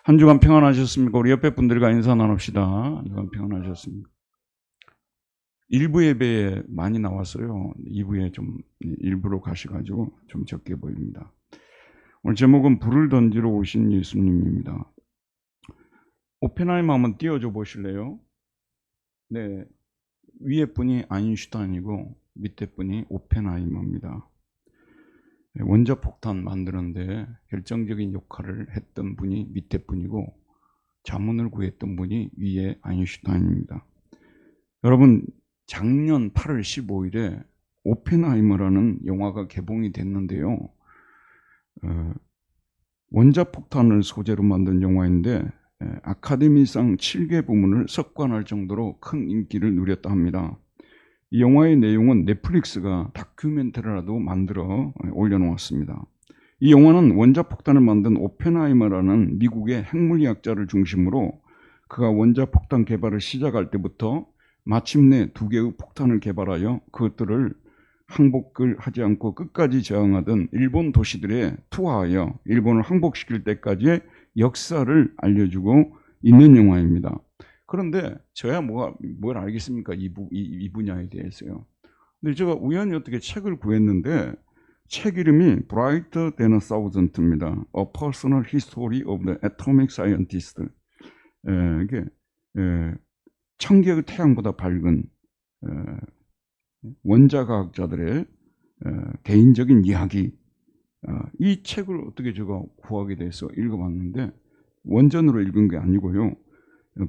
한 주간 평안하셨습니까? 우리 옆에 분들과 인사 나눕시다. 한 주간 평안하셨습니까? 1부 예배에 많이 나왔어요. 2부에 좀 일부러 가셔가지고 좀 적게 보입니다. 오늘 제목은 불을 던지러 오신 예수님입니다. 오펜하이머 한번 띄워줘 보실래요? 네, 위에 분이 아인슈타인이고 밑에 분이 오펜하이머입니다. 원자폭탄 만드는데 결정적인 역할을 했던 분이 밑에 분이고 자문을 구했던 분이 위에 아인슈타인입니다. 여러분, 작년 8월 15일에 오펜하이머라는 영화가 개봉이 됐는데요. 원자폭탄을 소재로 만든 영화인데 아카데미상 7개 부문을 석관할 정도로 큰 인기를 누렸다 합니다. 이 영화의 내용은 넷플릭스가 다큐멘터리라도 만들어 올려놓았습니다. 이 영화는 원자폭탄을 만든 오펜하이머라는 미국의 핵물리학자를 중심으로 그가 원자폭탄 개발을 시작할 때부터 마침내 2개의 폭탄을 개발하여 그것들을 항복을 하지 않고 끝까지 저항하던 일본 도시들에 투하하여 일본을 항복시킬 때까지의 역사를 알려주고 있는 영화입니다. 그런데 저야 뭘 알겠습니까? 이 분야에 대해서요. 근데 제가 우연히 어떻게 책을 구했는데 책 이름이 Brighter Than a Thousand입니다. A Personal History of the Atomic Scientist. 이게 1000개의 태양보다 밝은 원자과학자들의 개인적인 이야기. 이 책을 어떻게 제가 구하게 돼서 읽어봤는데 원전으로 읽은 게 아니고요.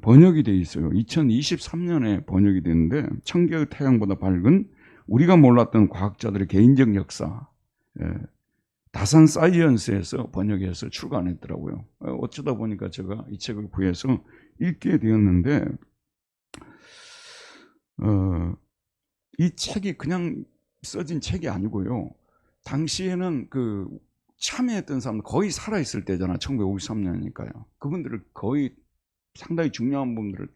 번역이 돼 있어요. 2023년에 번역이 됐는데 1000개의 태양보다 밝은 우리가 몰랐던 과학자들의 개인적 역사. 다산 사이언스에서 번역해서 출간했더라고요. 어쩌다 보니까 제가 이 책을 구해서 읽게 되었는데 이 책이 그냥 써진 책이 아니고요. 당시에는 그 참여했던 사람들 거의 살아있을 때잖아. 1953년이니까요. 그분들을 거의 상당히 중요한 분들을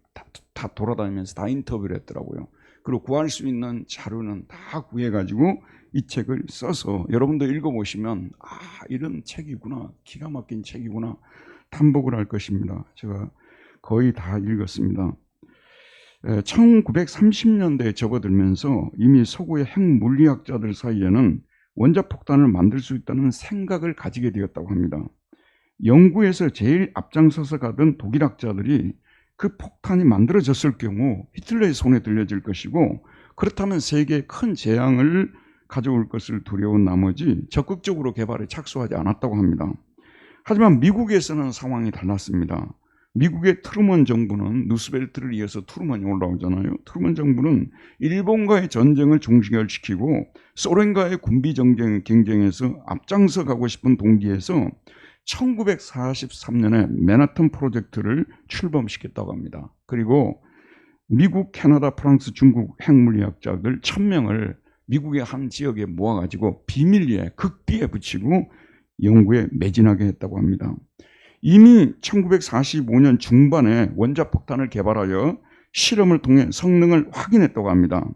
다 돌아다니면서 다 인터뷰를 했더라고요. 그리고 구할 수 있는 자료는 다 구해가지고 이 책을 써서 여러분도 읽어보시면 이런 책이구나, 기가 막힌 책이구나 탐복을 할 것입니다. 제가 거의 다 읽었습니다. 1930년대에 접어들면서 이미 서구의 핵물리학자들 사이에는 원자폭탄을 만들 수 있다는 생각을 가지게 되었다고 합니다. 연구에서 제일 앞장서서 가던 독일학자들이 그 폭탄이 만들어졌을 경우 히틀러의 손에 들려질 것이고 그렇다면 세계에 큰 재앙을 가져올 것을 두려운 나머지 적극적으로 개발에 착수하지 않았다고 합니다. 하지만 미국에서는 상황이 달랐습니다. 미국의 트루먼 정부는 누스벨트를 이어서 트루먼이 올라오잖아요. 트루먼 정부는 일본과의 전쟁을 종결시키고 소련과의 군비 경쟁에서 앞장서 가고 싶은 동기에서 1943년에 맨하튼 프로젝트를 출범시켰다고 합니다. 그리고 미국, 캐나다, 프랑스, 중국 핵물리학자들 1000명을 미국의 한 지역에 모아가지고 비밀리에 극비에 붙이고 연구에 매진하게 했다고 합니다. 이미 1945년 중반에 원자폭탄을 개발하여 실험을 통해 성능을 확인했다고 합니다.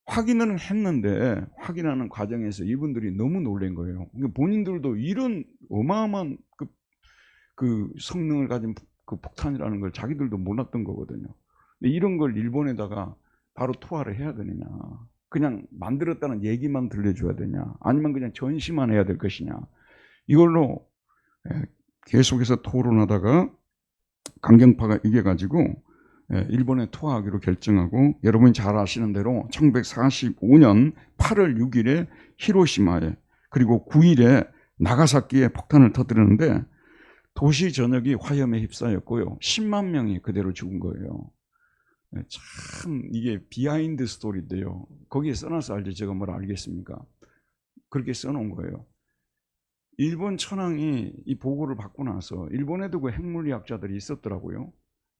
확인을 했는데 확인하는 과정에서 이분들이 너무 놀란 거예요. 본인들도 이런 어마어마한 그 성능을 가진 그 폭탄이라는 걸 자기들도 몰랐던 거거든요. 근데 이런 걸 일본에다가 바로 투하를 해야 되느냐, 그냥 만들었다는 얘기만 들려줘야 되냐, 아니면 그냥 전시만 해야 될 것이냐, 이걸로 계속해서 토론하다가 강경파가 이겨가지고 일본에 투하하기로 결정하고 여러분이 잘 아시는 대로 1945년 8월 6일에 히로시마에 그리고 9일에 나가사키에 폭탄을 터뜨렸는데 도시 전역이 화염에 휩싸였고요. 10만 명이 그대로 죽은 거예요. 참 이게 비하인드 스토리인데요. 거기에 써놔서 알지 제가 뭘 알겠습니까? 그렇게 써놓은 거예요. 일본 천황이 이 보고를 받고 나서 일본에도 그 핵물리학자들이 있었더라고요.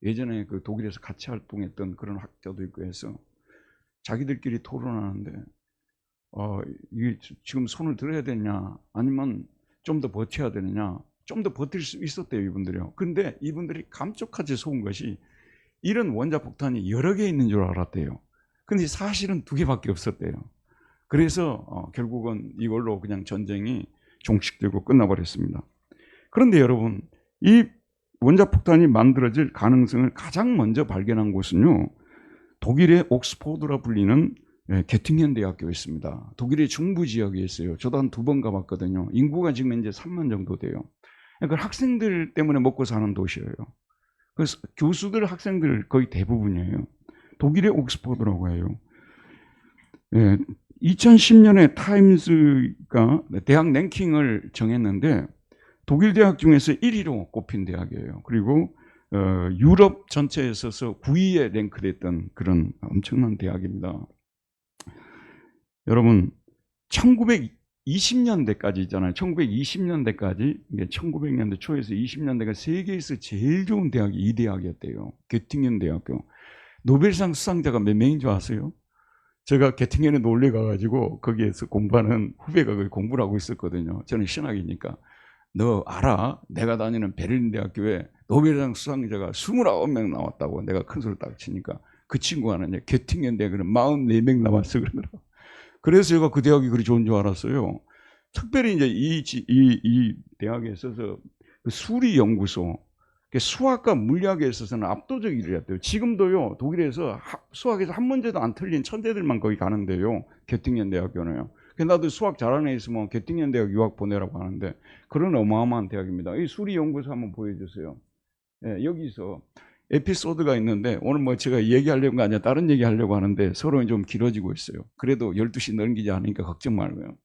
예전에 그 독일에서 같이 활동했던 그런 학자도 있고 해서 자기들끼리 토론하는데 이게 지금 손을 들어야 되냐 아니면 좀 더 버텨야 되느냐, 좀 더 버틸 수 있었대요 이분들이요. 근데 이분들이 감쪽같이 속은 것이 이런 원자폭탄이 여러 개 있는 줄 알았대요. 근데 사실은 2개밖에 없었대요. 그래서 결국은 이걸로 그냥 전쟁이 종식되고 끝나버렸습니다. 그런데 여러분, 이 원자폭탄이 만들어질 가능성을 가장 먼저 발견한 곳은요, 독일의 옥스포드라 불리는 게팅겐 대학교였습니다. 독일의 중부 지역에 있어요. 저도 한 2번 가봤거든요. 인구가 지금 이제 3만 정도 돼요. 그러니까 학생들 때문에 먹고 사는 도시예요. 그래서 교수들, 학생들 거의 대부분이에요. 독일의 옥스포드라고 해요. 2010년에 타임스가 대학 랭킹을 정했는데 독일 대학 중에서 1위로 꼽힌 대학이에요. 그리고 유럽 전체에 있어서 9위에 랭크됐던 그런 엄청난 대학입니다. 여러분, 1920년대까지 있잖아요. 1920년대까지, 1900년대 초에서 20년대가 세계에서 제일 좋은 대학이 이 대학이었대요. 게팅겐 대학교. 노벨상 수상자가 몇 명인 줄 아세요? 제가 게팅겐에 놀러 가가지고 거기에서 공부하는 후배가 거기 공부를 하고 있었거든요. 저는 신학이니까. 너 알아? 내가 다니는 베를린 대학교에 노벨상 수상자가 29명 나왔다고. 내가 큰 소리 딱 치니까 그 친구가 하는 게팅겐 대학에는 44명 남았어 그러더라고. 그래서 제가 그 대학이 그리 좋은 줄 알았어요. 특별히 이제 이 대학에 있어서 그 수리 연구소, 수학과 물리학에 있어서는 압도적 1위를 했대요. 지금도요, 독일에서 수학에서 한 문제도 안 틀린 천재들만 거기 가는데요. 게팅겐 대학교는요. 나도 수학 잘하는 애 있으면 게팅겐 대학 유학 보내라고 하는데 그런 어마어마한 대학입니다. 이 수리 연구소 한번 보여주세요. 여기서 에피소드가 있는데 오늘 뭐 제가 얘기하려고 아니라 다른 얘기 하려고 하는데 서로 좀 길어지고 있어요. 그래도 12시 넘기지 않으니까 걱정 말고요.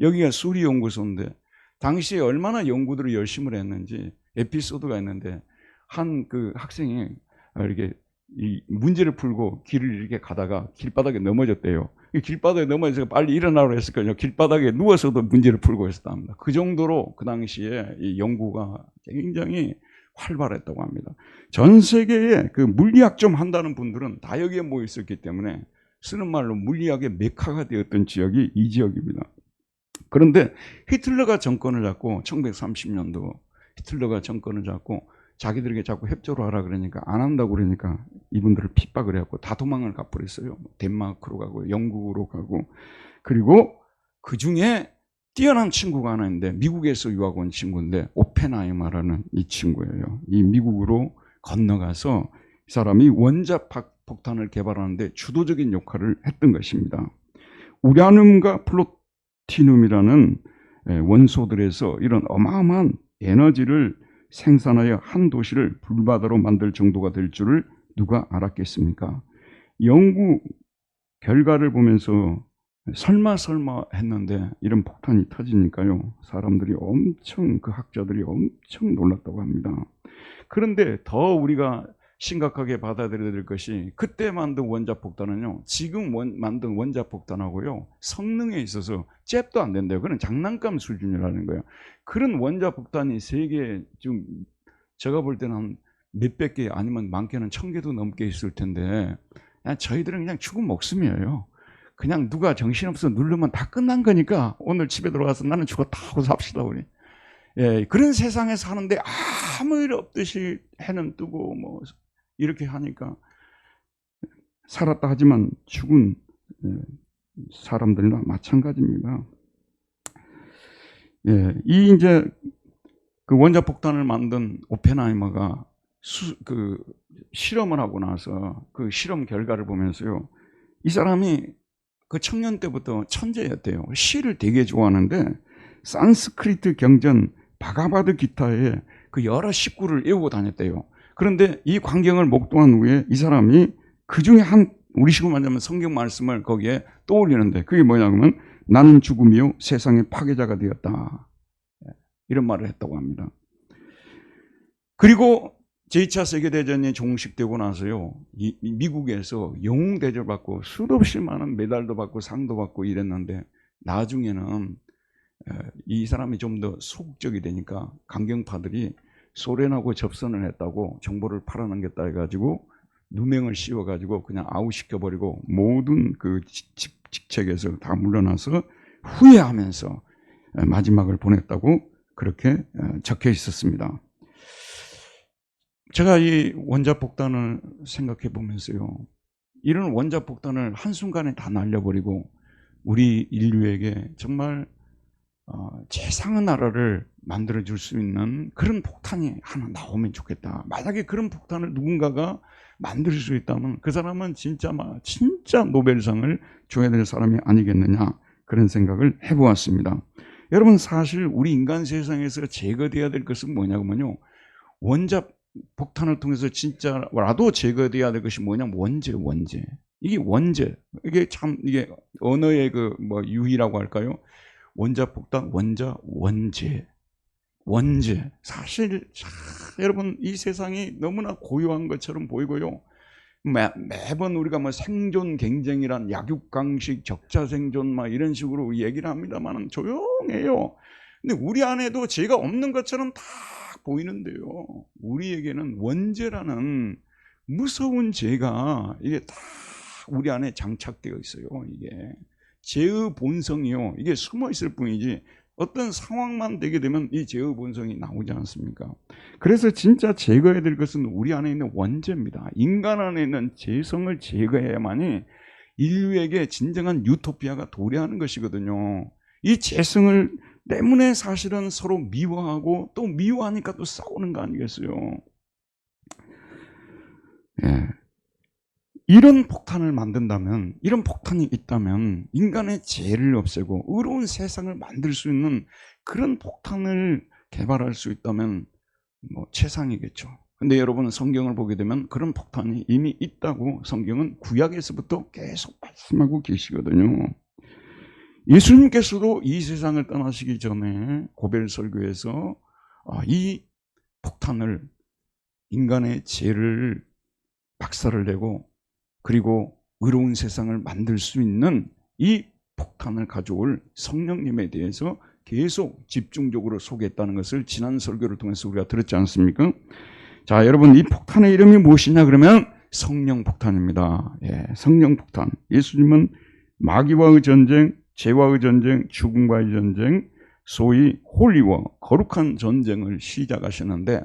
여기가 수리연구소인데 당시에 얼마나 연구들을 열심히 했는지 에피소드가 있는데 한 그 학생이 이렇게 이 문제를 풀고 길을 이렇게 가다가 길바닥에 넘어졌대요. 길바닥에 넘어져서 빨리 일어나라고 했을까요? 길바닥에 누워서도 문제를 풀고 있었답니다. 그 정도로 그 당시에 이 연구가 굉장히 활발했다고 합니다. 전 세계에 그 물리학 좀 한다는 분들은 다 여기에 모여 있었기 때문에 쓰는 말로 물리학의 메카가 되었던 지역이 이 지역입니다. 그런데 히틀러가 정권을 잡고 1930년도 히틀러가 정권을 잡고 자기들에게 자꾸 협조를 하라 그러니까 안 한다고 그러니까 이분들을 핍박을 해갖고 다 도망을 가버렸어요. 덴마크로 가고 영국으로 가고. 그리고 그중에 뛰어난 친구가 하나 있는데 미국에서 유학 온 친구인데 오펜하이머라는 이 친구예요. 이 미국으로 건너가서 이 사람이 원자폭탄을 개발하는데 주도적인 역할을 했던 것입니다. 우라늄과 플루토늄이라는 원소들에서 이런 어마어마한 에너지를 생산하여 한 도시를 불바다로 만들 정도가 될 줄을 누가 알았겠습니까? 연구 결과를 보면서 설마 했는데 이런 폭탄이 터지니까요. 사람들이 엄청, 그 학자들이 엄청 놀랐다고 합니다. 그런데 더 우리가 심각하게 받아들여야 될 것이 그때 만든 원자폭탄은요. 지금 만든 원자폭탄하고요. 성능에 있어서 잽도 안 된대요. 그건 장난감 수준이라는 거예요. 그런 원자폭탄이 세계에 지금 제가 볼 때는 한 몇백 개 아니면 많게는 1000개도 넘게 있을 텐데 그냥 저희들은 그냥 죽은 목숨이에요. 그냥 누가 정신없어 누르면 다 끝난 거니까 오늘 집에 들어가서 나는 죽었다 하고 삽시다 우리. 그런 세상에 사는데 아무 일 없듯이 해는 뜨고 뭐 이렇게 하니까 살았다 하지만 죽은 사람들과 마찬가지입니다. 이 이제 그 원자폭탄을 만든 오펜하이머가 그 실험을 하고 나서 그 실험 결과를 보면서요, 이 사람이 그 청년 때부터 천재였대요. 시를 되게 좋아하는데 산스크리트 경전 바가바드 기타에 그 여러 식구를 외우고 다녔대요. 그런데 이 광경을 목도한 후에 이 사람이 그 중에 우리식으로 말하면 성경 말씀을 거기에 떠올리는데 그게 뭐냐면 나는 죽음이요 세상의 파괴자가 되었다. 이런 말을 했다고 합니다. 그리고 제2차 세계대전이 종식되고 나서요, 미국에서 영웅 대접을 받고 수도 없이 많은 메달도 받고 상도 받고 이랬는데 나중에는 이 사람이 좀 더 소극적이 되니까 강경파들이 소련하고 접선을 했다고 정보를 팔아넘겼다 해가지고 누명을 씌워가지고 그냥 아웃시켜버리고 모든 그 직책에서 다 물러나서 후회하면서 마지막을 보냈다고 그렇게 적혀 있었습니다. 제가 이 원자폭탄을 생각해 보면서요, 이런 원자폭탄을 한순간에 다 날려버리고 우리 인류에게 정말 최상의 나라를 만들어줄 수 있는 그런 폭탄이 하나 나오면 좋겠다. 만약에 그런 폭탄을 누군가가 만들 수 있다면 그 사람은 진짜 노벨상을 줘야 될 사람이 아니겠느냐, 그런 생각을 해보았습니다. 여러분, 사실 우리 인간 세상에서 제거돼야 될 것은 뭐냐면요, 원자 폭탄을 통해서 진짜라도 제거돼야 될 것이 뭐냐면 원재. 이게 원재. 이게 참, 이게 언어의 유희라고 할까요? 원자 폭탄, 원재. 사실 여러분, 이 세상이 너무나 고요한 것처럼 보이고요. 매번 우리가 생존 경쟁이란 약육강식, 적자 생존 이런 식으로 얘기를 합니다만 조용해요. 근데 우리 안에도 죄가 없는 것처럼 다 보이는데요, 우리에게는 원죄라는 무서운 죄가 이게 다 우리 안에 장착되어 있어요. 이게 죄의 본성이요, 이게 숨어 있을 뿐이지 어떤 상황만 되게 되면 이 죄의 본성이 나오지 않습니까? 그래서 진짜 제거해야 될 것은 우리 안에 있는 원죄입니다. 인간 안에 있는 죄성을 제거해야만이 인류에게 진정한 유토피아가 도래하는 것이거든요. 이 죄성을 때문에 사실은 서로 미워하고, 또 미워하니까 또 싸우는 거 아니겠어요? 예. 이런 폭탄을 만든다면, 이런 폭탄이 있다면 인간의 죄를 없애고 의로운 세상을 만들 수 있는 그런 폭탄을 개발할 수 있다면 최상이겠죠. 근데 여러분, 성경을 보게 되면 그런 폭탄이 이미 있다고 성경은 구약에서부터 계속 말씀하고 계시거든요. 예수님께서도 이 세상을 떠나시기 전에 고벨 설교에서 이 폭탄을, 인간의 죄를 박살을 내고 그리고 의로운 세상을 만들 수 있는 이 폭탄을 가져올 성령님에 대해서 계속 집중적으로 소개했다는 것을 지난 설교를 통해서 우리가 들었지 않습니까? 자, 여러분, 이 폭탄의 이름이 무엇이냐 그러면 성령 폭탄입니다. 예, 성령 폭탄. 예수님은 마귀와의 전쟁, 죄와의 전쟁, 죽음과의 전쟁, 소위 홀리워, 거룩한 전쟁을 시작하시는데,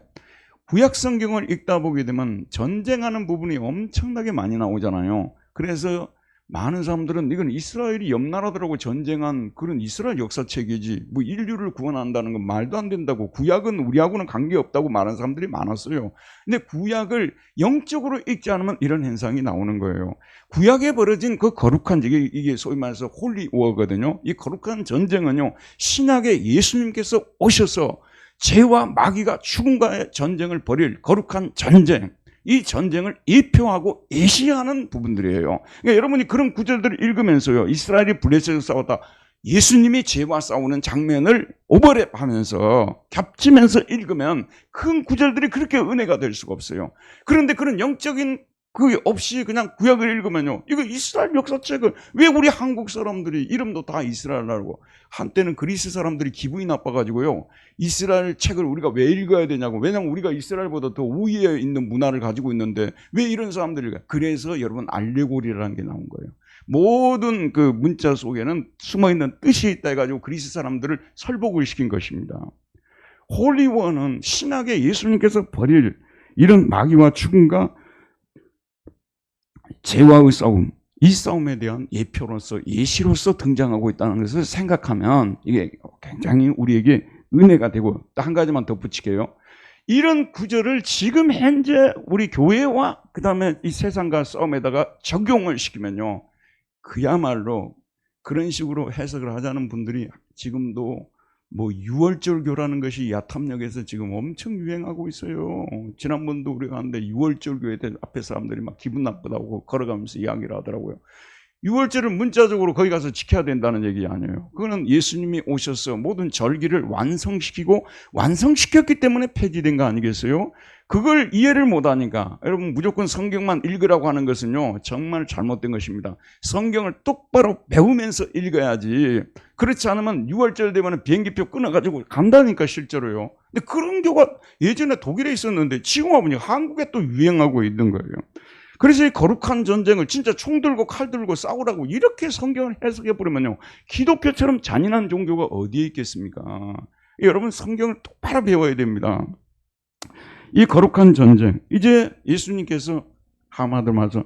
구약 성경을 읽다 보게 되면 전쟁하는 부분이 엄청나게 많이 나오잖아요. 그래서 많은 사람들은 이건 이스라엘이 옆 나라들하고 전쟁한 그런 이스라엘 역사책이지 인류를 구원한다는 건 말도 안 된다고, 구약은 우리하고는 관계없다고 말하는 사람들이 많았어요. 근데 구약을 영적으로 읽지 않으면 이런 현상이 나오는 거예요. 구약에 벌어진 그 거룩한, 이게 소위 말해서 홀리워거든요. 이 거룩한 전쟁은요, 신약에 예수님께서 오셔서 죄와 마귀가 죽음과의 전쟁을 벌일 거룩한 전쟁, 이 전쟁을 예표하고 예시하는 부분들이에요. 그러니까 여러분이 그런 구절들을 읽으면서요, 이스라엘이 블레셋에서 싸웠다, 예수님이 죄와 싸우는 장면을 오버랩하면서 겹치면서 읽으면 큰 구절들이 그렇게 은혜가 될 수가 없어요. 그런데 그런 영적인 그게 없이 그냥 구약을 읽으면요, 이거 이스라엘 역사책을 왜 우리 한국 사람들이 이름도 다 이스라엘이라고, 한때는 그리스 사람들이 기분이 나빠가지고요, 이스라엘 책을 우리가 왜 읽어야 되냐고, 왜냐면 우리가 이스라엘보다 더 우위에 있는 문화를 가지고 있는데 왜 이런 사람들이 읽어요? 그래서 여러분, 알레고리라는 게 나온 거예요. 모든 그 문자 속에는 숨어있는 뜻이 있다 해가지고 그리스 사람들을 설복을 시킨 것입니다. 홀리워는 신약에 예수님께서 벌일 이런 마귀와 죽음과 죄와의 싸움, 이 싸움에 대한 예표로서, 예시로서 등장하고 있다는 것을 생각하면 이게 굉장히 우리에게 은혜가 되고, 또 한 가지만 덧붙일게요. 이런 구절을 지금 현재 우리 교회와 그 다음에 이 세상과 싸움에다가 적용을 시키면요, 그야말로 그런 식으로 해석을 하자는 분들이 지금도 유월절교라는 것이 야탐역에서 지금 엄청 유행하고 있어요. 지난번도 우리가 하는데 유월절교에 대해 앞에 사람들이 막 기분 나쁘다고 걸어가면서 이야기를 하더라고요. 유월절을 문자적으로 거기 가서 지켜야 된다는 얘기 아니에요. 그거는 예수님이 오셔서 모든 절기를 완성시켰기 때문에 폐지된 거 아니겠어요? 그걸 이해를 못하니까 여러분, 무조건 성경만 읽으라고 하는 것은요, 정말 잘못된 것입니다. 성경을 똑바로 배우면서 읽어야지. 그렇지 않으면 6월절 되면 비행기표 끊어가지고 간다니까, 실제로요. 근데 그런 교가 예전에 독일에 있었는데 지금 와보니 한국에 또 유행하고 있는 거예요. 그래서 이 거룩한 전쟁을 진짜 총 들고 칼 들고 싸우라고 이렇게 성경을 해석해버리면요, 기독교처럼 잔인한 종교가 어디에 있겠습니까? 여러분, 성경을 똑바로 배워야 됩니다. 이 거룩한 전쟁, 이제 예수님께서 한마디로 말해서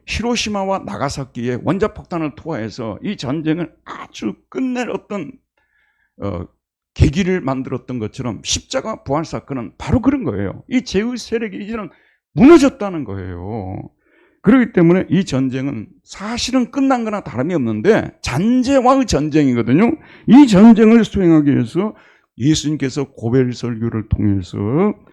히로시마와 나가사키에 원자폭탄을 투하해서 이 전쟁을 아주 끝낼 어떤 계기를 만들었던 것처럼 십자가 부활 사건은 바로 그런 거예요. 이 죄의 세력이 이제는 무너졌다는 거예요. 그렇기 때문에 이 전쟁은 사실은 끝난 거나 다름이 없는데 잔재와의 전쟁이거든요. 이 전쟁을 수행하기 위해서 예수님께서 고별 설교를 통해서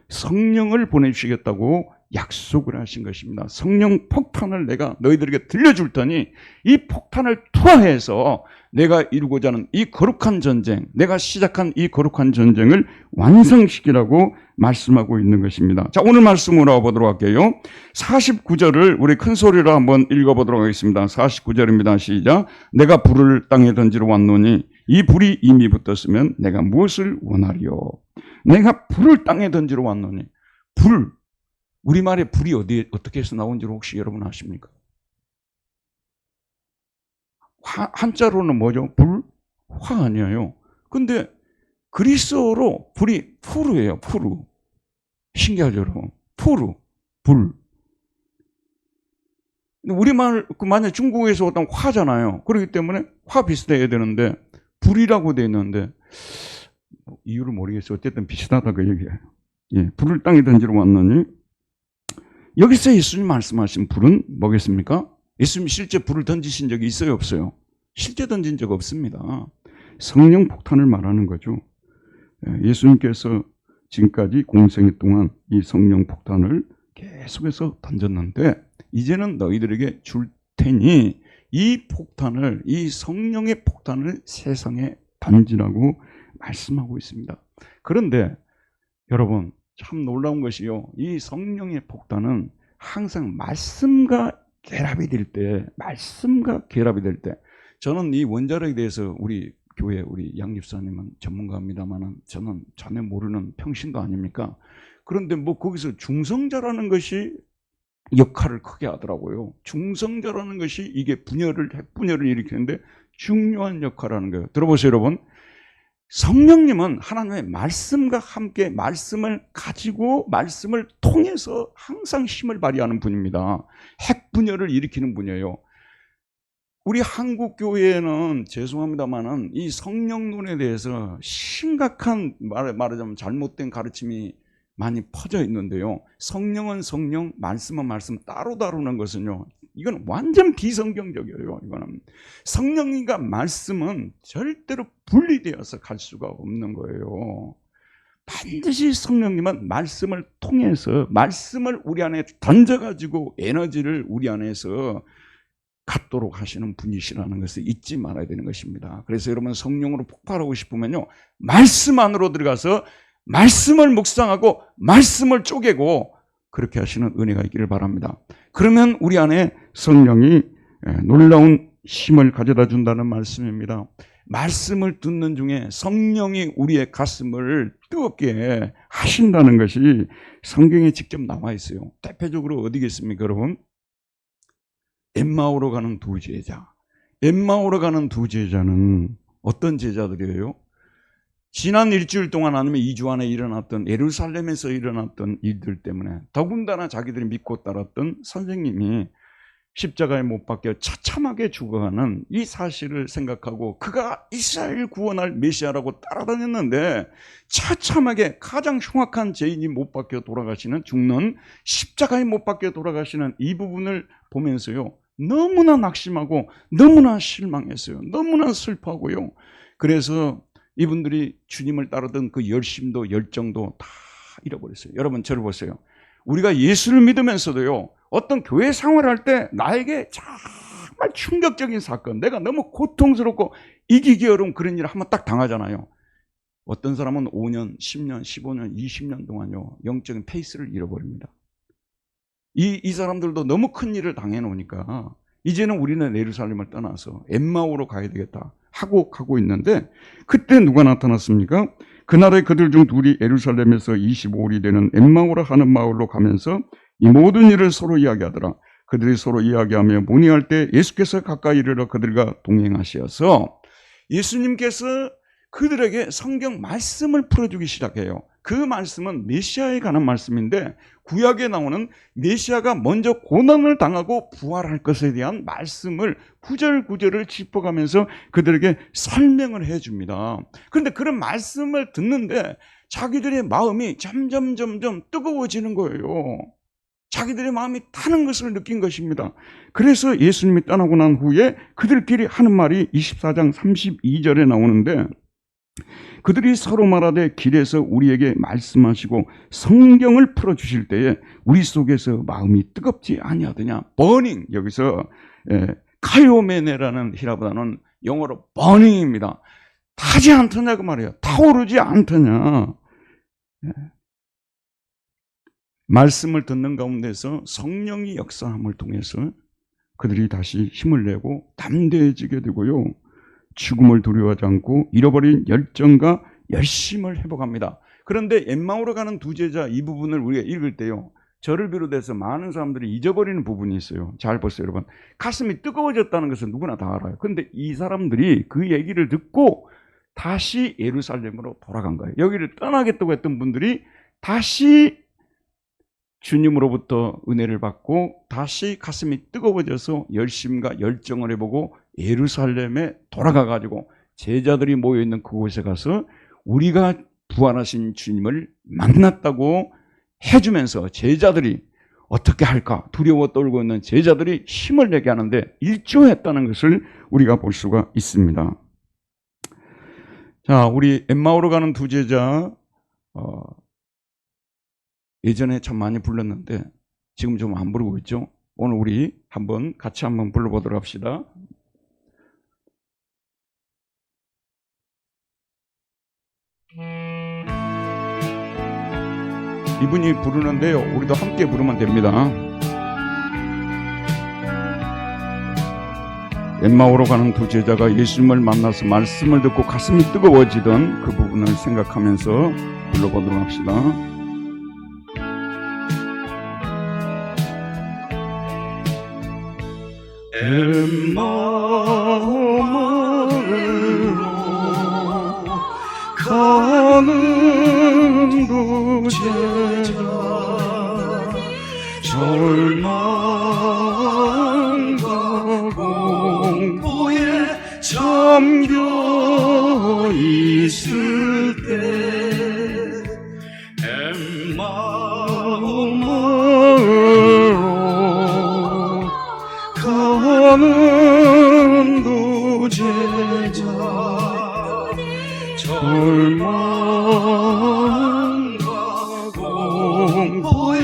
성령을 보내주시겠다고 약속을 하신 것입니다. 성령 폭탄을 내가 너희들에게 들려줄 테니 이 폭탄을 투하해서 내가 이루고자 하는 이 거룩한 전쟁, 내가 시작한 이 거룩한 전쟁을 완성시키라고 말씀하고 있는 것입니다. 자, 오늘 말씀으로 와보도록 할게요. 49절을 우리 큰 소리로 한번 읽어보도록 하겠습니다. 49절입니다. 시작. 내가 불을 땅에 던지러 왔노니 이 불이 이미 붙었으면 내가 무엇을 원하리요? 내가 불을 땅에 던지러 왔노니. 불, 우리말에 불이 어떻게 해서 나온지를 혹시 여러분 아십니까? 한자로는 뭐죠? 불? 화 아니에요. 근데 그리스어로 불이 푸르예요. 푸르. 신기하죠, 여러분? 푸르, 불. 우리말, 만약 중국에서 어떤 화잖아요. 그렇기 때문에 화 비슷해야 되는데 불이라고 되어 있는데 이유를 모르겠어요. 어쨌든 비슷하다 그 얘기예요. 예, 불을 땅에 던지러 왔느니 여기서 예수님 말씀하신 불은 뭐겠습니까? 예수님 실제 불을 던지신 적이 있어요, 없어요? 실제 던진 적 없습니다. 성령 폭탄을 말하는 거죠. 예수님께서 지금까지 공생애 동안 이 성령 폭탄을 계속해서 던졌는데 이제는 너희들에게 줄 테니 이 폭탄을, 이 성령의 폭탄을 세상에 던지라고 말씀하고 있습니다. 그런데 여러분 참 놀라운 것이요, 이 성령의 폭탄은 항상 말씀과 결합이 될 때, 저는 이 원자력에 대해서 우리 교회 우리 양 집사님은 전문가입니다만은 저는 전혀 모르는 평신도 아닙니까? 그런데 뭐 거기서 중성자라는 것이 역할을 크게 하더라고요. 중성자라는 것이 이게 핵분열을 일으키는데 중요한 역할을 하는 거예요. 들어보세요, 여러분. 성령님은 하나님의 말씀과 함께 말씀을 가지고 말씀을 통해서 항상 힘을 발휘하는 분입니다. 핵분열을 일으키는 분이에요. 우리 한국 교회에는 죄송합니다만은 이 성령론에 대해서 심각한 말하자면 잘못된 가르침이 많이 퍼져 있는데요. 성령은 성령, 말씀은 말씀 따로 다루는 것은요, 이건 완전 비성경적이에요. 이거는 성령과 말씀은 절대로 분리되어서 갈 수가 없는 거예요. 반드시 성령님은 말씀을 통해서 말씀을 우리 안에 던져가지고 에너지를 우리 안에서 갖도록 하시는 분이시라는 것을 잊지 말아야 되는 것입니다. 그래서 여러분 성령으로 폭발하고 싶으면요, 말씀 안으로 들어가서 말씀을 묵상하고 말씀을 쪼개고 그렇게 하시는 은혜가 있기를 바랍니다. 그러면 우리 안에 성령이 놀라운 힘을 가져다 준다는 말씀입니다. 말씀을 듣는 중에 성령이 우리의 가슴을 뜨겁게 하신다는 것이 성경에 직접 나와 있어요. 대표적으로 어디겠습니까, 여러분? 엠마오로 가는 두 제자. 엠마오로 가는 두 제자는 어떤 제자들이에요? 지난 일주일 동안 아니면 2주 안에 일어났던 예루살렘에서 일어났던 일들 때문에 더군다나 자기들이 믿고 따랐던 선생님이 십자가에 못 박혀 처참하게 죽어가는 이 사실을 생각하고 그가 이스라엘 구원할 메시아라고 따라다녔는데 처참하게 가장 흉악한 죄인이 못 박혀 돌아가시는, 죽는, 십자가에 못 박혀 돌아가시는 이 부분을 보면서요, 너무나 낙심하고 너무나 실망했어요. 너무나 슬퍼하고요. 그래서 이분들이 주님을 따르던 그 열심도 열정도 다 잃어버렸어요. 여러분 저를 보세요. 우리가 예수를 믿으면서도요, 어떤 교회 생활할 때 나에게 정말 충격적인 사건, 내가 너무 고통스럽고 이기기 어려운 그런 일을 한번 딱 당하잖아요. 어떤 사람은 5년, 10년, 15년, 20년 동안요, 영적인 페이스를 잃어버립니다. 이 사람들도 너무 큰 일을 당해 놓으니까 이제는 우리는 예루살렘을 떠나서 엠마오로 가야 되겠다 하고 가고 있는데, 그때 누가 나타났습니까? 그날에 그들 중 둘이 예루살렘에서 25일이 되는 엠마오라 하는 마을로 가면서 이 모든 일을 서로 이야기하더라. 그들이 서로 이야기하며 문의할 때 예수께서 가까이 이르러 그들과 동행하시어서 예수님께서 그들에게 성경 말씀을 풀어주기 시작해요. 그 말씀은 메시아에 관한 말씀인데 구약에 나오는 메시아가 먼저 고난을 당하고 부활할 것에 대한 말씀을 구절구절을 짚어가면서 그들에게 설명을 해줍니다. 그런데 그런 말씀을 듣는데 자기들의 마음이 점점 뜨거워지는 거예요. 자기들의 마음이 타는 것을 느낀 것입니다. 그래서 예수님이 떠나고 난 후에 그들끼리 하는 말이 24장 32절에 나오는데, 그들이 서로 말하되 길에서 우리에게 말씀하시고 성경을 풀어주실 때에 우리 속에서 마음이 뜨겁지 아니하더냐. 버닝, 여기서 카이오메네라는 히라보다는 영어로 버닝입니다. 타지 않더냐 그 말이에요. 타오르지 않더냐. 말씀을 듣는 가운데서 성령이 역사함을 통해서 그들이 다시 힘을 내고 담대해지게 되고요, 죽음을 두려워하지 않고 잃어버린 열정과 열심을 회복합니다. 그런데 엠마오로 가는 두 제자, 이 부분을 우리가 읽을 때요, 저를 비롯해서 많은 사람들이 잊어버리는 부분이 있어요. 잘 보세요, 여러분. 가슴이 뜨거워졌다는 것은 누구나 다 알아요. 그런데 이 사람들이 그 얘기를 듣고 다시 예루살렘으로 돌아간 거예요. 여기를 떠나겠다고 했던 분들이 다시 주님으로부터 은혜를 받고 다시 가슴이 뜨거워져서 열심과 열정을 해보고 예루살렘에 돌아가가지고 제자들이 모여있는 그곳에 가서 우리가 부활하신 주님을 만났다고 해주면서 제자들이 어떻게 할까 두려워 떨고 있는 제자들이 힘을 내게 하는데 일조했다는 것을 우리가 볼 수가 있습니다. 자, 우리 엠마오로 가는 두 제자, 예전에 참 많이 불렀는데 지금 좀 안 부르고 있죠. 오늘 우리 같이 한번 불러보도록 합시다. 이분이 부르는데요, 우리도 함께 부르면 됩니다. 엠마오로 가는 두 제자가 예수님을 만나서 말씀을 듣고 가슴이 뜨거워지던 그 부분을 생각하면서 불러보도록 합시다. 엠마오로 가는 두 제자, 절망과 공포에 잠겨 있을 때 엠마오로 가는 두 제자, 절망과 공포에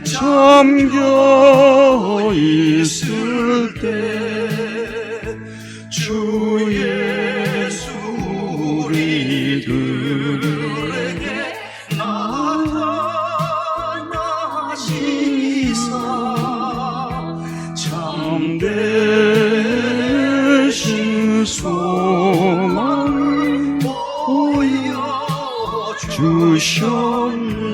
잠겨 있을 때 주 예수 우리들에게 나타나시사 참되신 소망을 보여주셨네.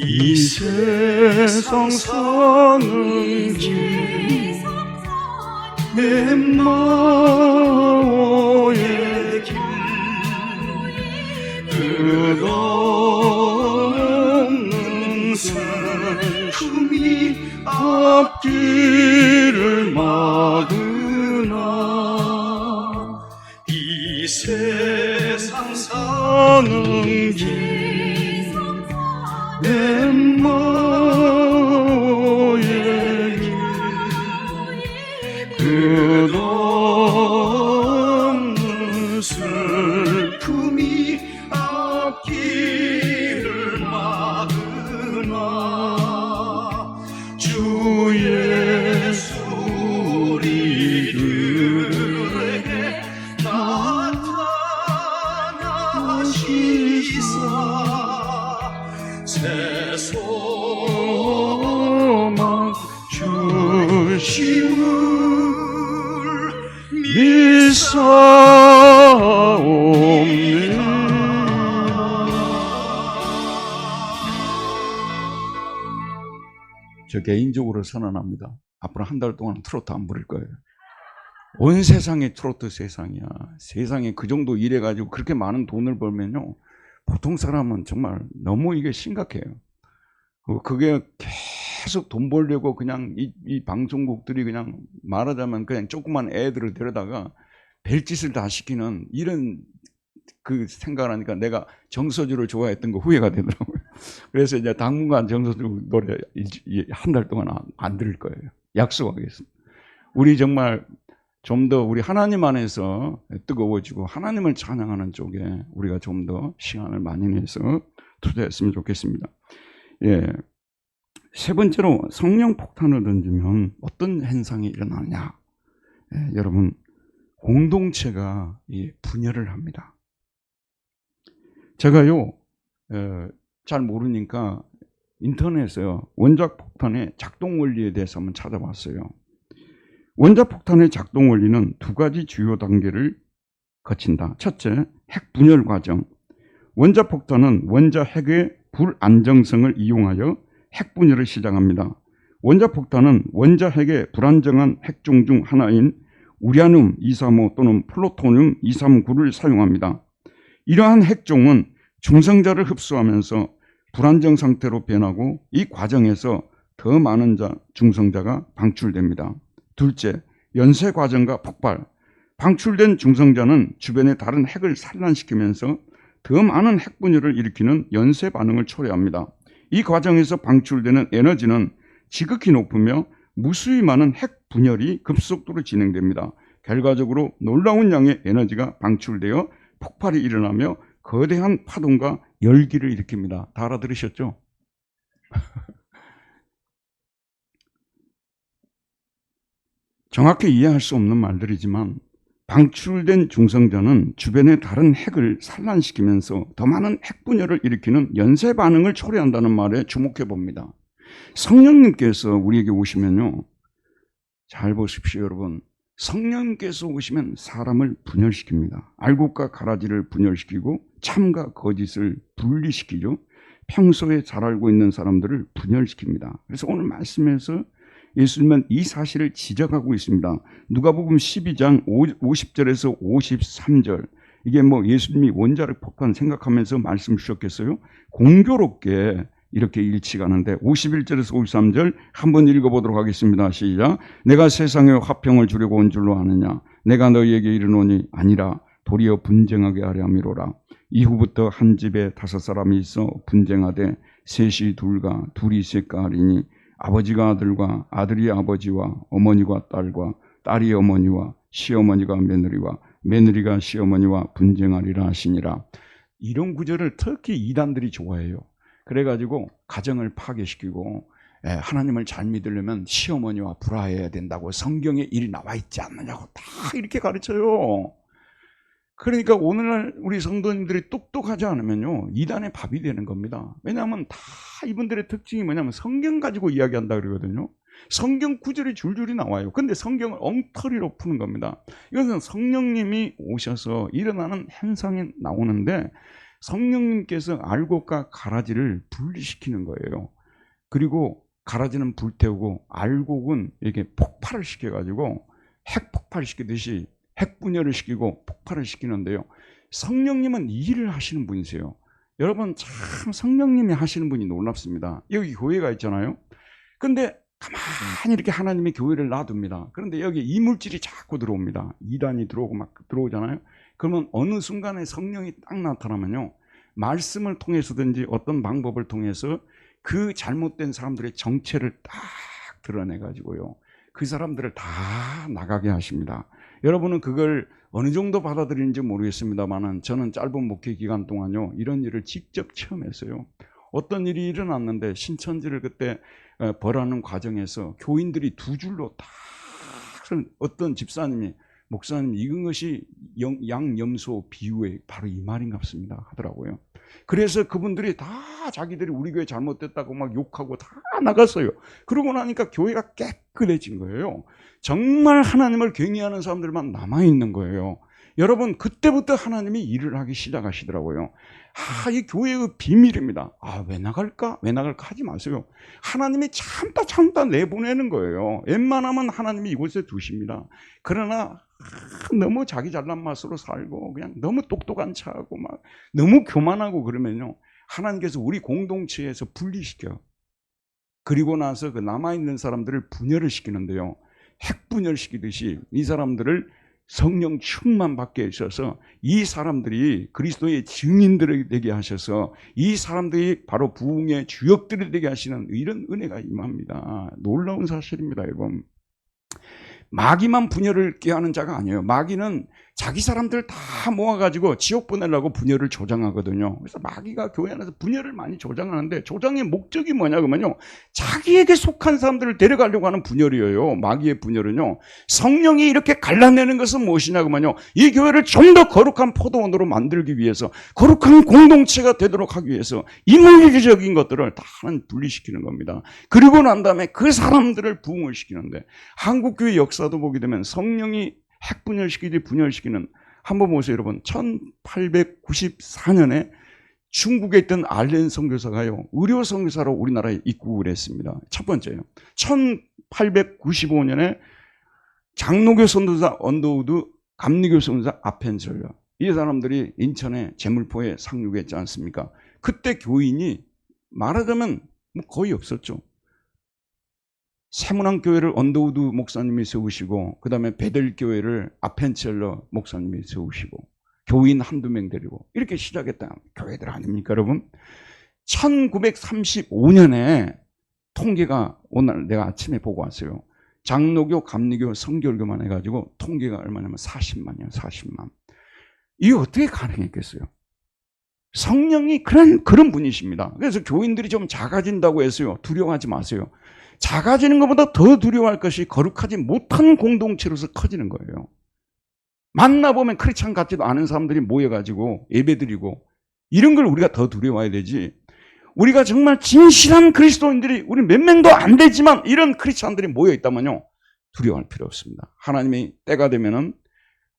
이 세상 사는 길, 엠마오의 길, 끝없는 슬픔이 앞길을 막으나 이 세상 사는 길, 엠마오의 길, 끝없는 슬픔이 앞길을 막으나 주 예수 우리들에게 나타나시사 새 소망 믿사옵니다. 저 개인적으로 선언합니다. 앞으로 한 달 동안 트로트 안 부를 거예요. 온 세상이 트로트 세상이야. 세상에 그 정도 일해가지고 그렇게 많은 돈을 벌면요, 보통 사람은 정말 너무 이게 심각해요. 그게 계속 돈 벌려고 그냥 이 방송국들이 그냥 말하자면 그냥 조그만 애들을 데려다가 별짓을 다 시키는 이런 그 생각을 하니까 내가 정서주를 좋아했던 거 후회가 되더라고요. 그래서 이제 당분간 정서주 노래 한 달 동안 안 들을 거예요. 약속하겠습니다. 우리 정말 좀 더 우리 하나님 안에서 뜨거워지고 하나님을 찬양하는 쪽에 우리가 좀 더 시간을 많이 내서 투자했으면 좋겠습니다. 예. 세 번째로 성령 폭탄을 던지면 어떤 현상이 일어나느냐. 예, 여러분, 공동체가 분열을 합니다. 제가요, 잘 모르니까 인터넷에서 원자력 폭탄의 작동 원리에 대해서 한번 찾아봤어요. 원자력 폭탄의 작동 원리는 두 가지 주요 단계를 거친다. 첫째, 핵 분열 과정. 원자력 폭탄은 원자 핵의 불안정성을 이용하여 핵 분열을 시작합니다. 원자력 폭탄은 원자 핵의 불안정한 핵종 중 하나인 우라늄 235 또는 플루토늄 239를 사용합니다. 이러한 핵종은 중성자를 흡수하면서 불안정 상태로 변하고 이 과정에서 더 많은 중성자가 방출됩니다. 둘째, 연쇄 과정과 폭발. 방출된 중성자는 주변의 다른 핵을 산란시키면서 더 많은 핵 분열을 일으키는 연쇄 반응을 초래합니다. 이 과정에서 방출되는 에너지는 지극히 높으며 무수히 많은 핵 분열이 급속도로 진행됩니다. 결과적으로 놀라운 양의 에너지가 방출되어 폭발이 일어나며 거대한 파동과 열기를 일으킵니다. 다 알아들으셨죠? 정확히 이해할 수 없는 말들이지만 방출된 중성자는 주변의 다른 핵을 산란시키면서 더 많은 핵 분열을 일으키는 연쇄 반응을 초래한다는 말에 주목해 봅니다. 성령님께서 우리에게 오시면요, 잘 보십시오 여러분. 성령님께서 오시면 사람을 분열시킵니다. 알곡과 가라지를 분열시키고 참과 거짓을 분리시키죠. 평소에 잘 알고 있는 사람들을 분열시킵니다. 그래서 오늘 말씀에서 예수님은 이 사실을 지적하고 있습니다. 누가복음 12장 50절에서 53절. 이게 뭐 예수님이 원자력 폭탄 생각하면서 말씀 주셨겠어요? 공교롭게 이렇게 일치가는데 51절에서 53절 한번 읽어보도록 하겠습니다. 시작. 내가 세상에 화평을 주려고 온 줄로 아느냐? 내가 너희에게 이르노니 아니라 도리어 분쟁하게 하려 함이로라. 이후부터 한 집에 5사람이 있어 분쟁하되 셋이 둘과 둘이 셋과 하리니 아버지가 아들과 아들이 아버지와 어머니가 딸과 딸이 어머니와 시어머니가 며느리와 며느리가 시어머니와 분쟁하리라 하시니라. 이런 구절을 특히 이단들이 좋아해요. 그래가지고 가정을 파괴시키고 하나님을 잘 믿으려면 시어머니와 불화해야 된다고 성경에 일 나와 있지 않느냐고 다 이렇게 가르쳐요. 그러니까 오늘날 우리 성도님들이 똑똑하지 않으면요, 이단의 밥이 되는 겁니다. 왜냐하면 다 이분들의 특징이 뭐냐면 성경 가지고 이야기한다 그러거든요. 성경 구절이 줄줄이 나와요. 근데 성경을 엉터리로 푸는 겁니다. 이것은 성령님이 오셔서 일어나는 현상이 나오는데 성령님께서 알곡과 가라지를 분리시키는 거예요. 그리고 가라지는 불태우고 알곡은 이렇게 폭발을 시켜가지고 핵 폭발시키듯이 핵 분열을 시키고 폭발을 시키는데요. 성령님은 이 일을 하시는 분이세요. 여러분 참 성령님이 하시는 분이 놀랍습니다. 여기 교회가 있잖아요. 근데 가만히 이렇게 하나님이 교회를 놔둡니다. 그런데 여기 이물질이 자꾸 들어옵니다. 이단이 들어오고 막 들어오잖아요. 그러면 어느 순간에 성령이 딱 나타나면요, 말씀을 통해서든지 어떤 방법을 통해서 그 잘못된 사람들의 정체를 딱 드러내가지고요, 그 사람들을 다 나가게 하십니다. 여러분은 그걸 어느 정도 받아들이는지 모르겠습니다만 저는 짧은 목회 기간 동안요, 이런 일을 직접 체험했어요. 어떤 일이 일어났는데 신천지를 그때 벌하는 과정에서 교인들이 두 줄로 다 어떤 집사님이 목사님 이것이 양염소 비유의 바로 이 말인갑습니다 하더라고요. 그래서 그분들이 다 자기들이 우리 교회 잘못됐다고 막 욕하고 다 나갔어요. 그러고 나니까 교회가 깨끗해진 거예요. 정말 하나님을 경외하는 사람들만 남아있는 거예요. 여러분 그때부터 하나님이 일을 하기 시작하시더라고요. 이 교회의 비밀입니다. 왜 나갈까? 왜 나갈까 하지 마세요. 하나님이 참다 내보내는 거예요. 웬만하면 하나님이 이곳에 두십니다. 그러나 너무 자기 잘난 맛으로 살고 그냥 너무 똑똑한 척하고 막 너무 교만하고 그러면요, 하나님께서 우리 공동체에서 분리시켜. 그리고 나서 그 남아있는 사람들을 분열을 시키는데요, 핵분열시키듯이 이 사람들을 성령 충만 받게 하셔서 이 사람들이 그리스도의 증인들이 되게 하셔서 이 사람들이 바로 부흥의 주역들이 되게 하시는 이런 은혜가 임합니다. 놀라운 사실입니다, 여러분. 마귀만 분열을 꾀하는 자가 아니에요. 마귀는 자기 사람들 다 모아가지고 지옥 보내려고 분열을 조장하거든요. 그래서 마귀가 교회 안에서 분열을 많이 조장하는데, 조장의 목적이 뭐냐 그러면요, 자기에게 속한 사람들을 데려가려고 하는 분열이에요. 마귀의 분열은요, 성령이 이렇게 갈라내는 것은 무엇이냐 그러면요, 이 교회를 좀 더 거룩한 포도원으로 만들기 위해서, 거룩한 공동체가 되도록 하기 위해서 인물적인 것들을 다 분리시키는 겁니다. 그리고 난 다음에 그 사람들을 부흥을 시키는데, 한국교회 역사도 보게 되면 성령이 핵분열시키지 분열시키는, 한번 보세요 여러분. 1894년에 중국에 있던 알렌 선교사가요, 의료 선교사로 우리나라에 입국을 했습니다. 첫 번째요. 1895년에 장로교 선교사 언더우드, 감리교 선교사 아펜젤러, 이 사람들이 인천의 제물포에 상륙했지 않습니까? 그때 교인이 말하자면 거의 없었죠. 세문안교회를 언더우드 목사님이 세우시고, 그 다음에 베델교회를 아펜첼러 목사님이 세우시고, 교인 한두 명 데리고 이렇게 시작했던 교회들 아닙니까 여러분? 1935년에 통계가, 오늘 내가 아침에 보고 왔어요. 장로교, 감리교, 성결교만 해가지고 통계가 얼마냐면 40만이에요. 40만. 이게 어떻게 가능했겠어요? 성령이 그런 분이십니다. 그래서 교인들이 좀 작아진다고 해서요, 두려워하지 마세요. 작아지는 것보다 더 두려워할 것이 거룩하지 못한 공동체로서 커지는 거예요. 만나보면 크리스찬 같지도 않은 사람들이 모여가지고 예배드리고, 이런 걸 우리가 더 두려워해야 되지, 우리가 정말 진실한 그리스도인들이 우리 몇 명도 안 되지만 이런 크리스찬들이 모여있다면요, 두려워할 필요 없습니다. 하나님이 때가 되면은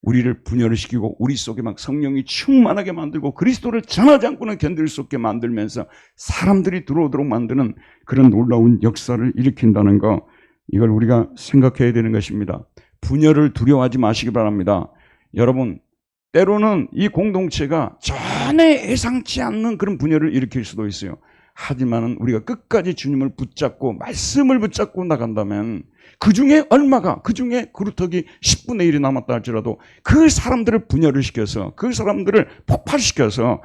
우리를 분열을 시키고 우리 속에 막 성령이 충만하게 만들고 그리스도를 전하지 않고는 견딜 수 없게 만들면서 사람들이 들어오도록 만드는 그런 놀라운 역사를 일으킨다는 거, 이걸 우리가 생각해야 되는 것입니다. 분열을 두려워하지 마시기 바랍니다. 여러분, 때로는 이 공동체가 전에 예상치 않는 그런 분열을 일으킬 수도 있어요. 하지만 우리가 끝까지 주님을 붙잡고 말씀을 붙잡고 나간다면, 그 중에 얼마가, 그 중에 그루터기 10분의 1이 남았다 할지라도 그 사람들을 분열을 시켜서, 그 사람들을 폭발시켜서